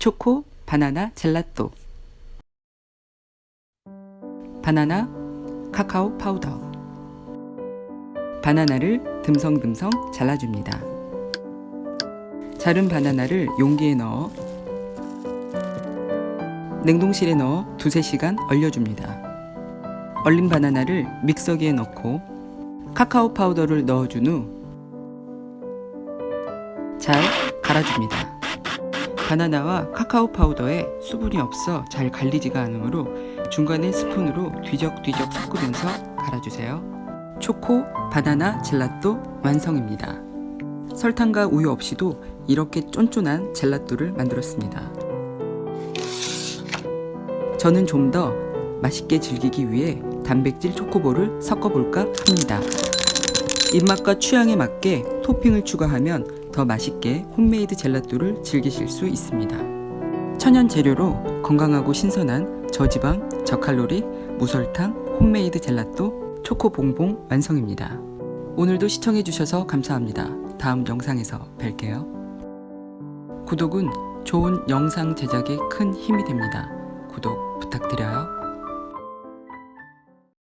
초코 바나나 젤라또. 바나나 카카오 파우더. 바나나를 듬성듬성 잘라줍니다. 자른 바나나를 용기에 넣어 냉동실에 넣어 2~3시간 얼려줍니다. 얼린 바나나를 믹서기에 넣고 카카오 파우더를 넣어준 후 잘 갈아줍니다. 바나나와 카카오 파우더에 수분이 없어 잘 갈리지가 않으므로 중간에 스푼으로 뒤적뒤적 섞으면서 갈아주세요. 초코 바나나 젤라또 완성입니다. 설탕과 우유 없이도 이렇게 쫀쫀한 젤라또를 만들었습니다. 저는 좀 더 맛있게 즐기기 위해 단백질 초코볼을 섞어볼까 합니다. 입맛과 취향에 맞게 토핑을 추가하면 더 맛있게 홈메이드 젤라또를 즐기실 수 있습니다. 천연 재료로 건강하고 신선한 저지방, 저칼로리, 무설탕 홈메이드 젤라또 초코봉봉 완성입니다. 오늘도 시청해주셔서 감사합니다. 다음 영상에서 뵐게요. 구독은 좋은 영상 제작에 큰 힘이 됩니다. 구독 부탁드려요.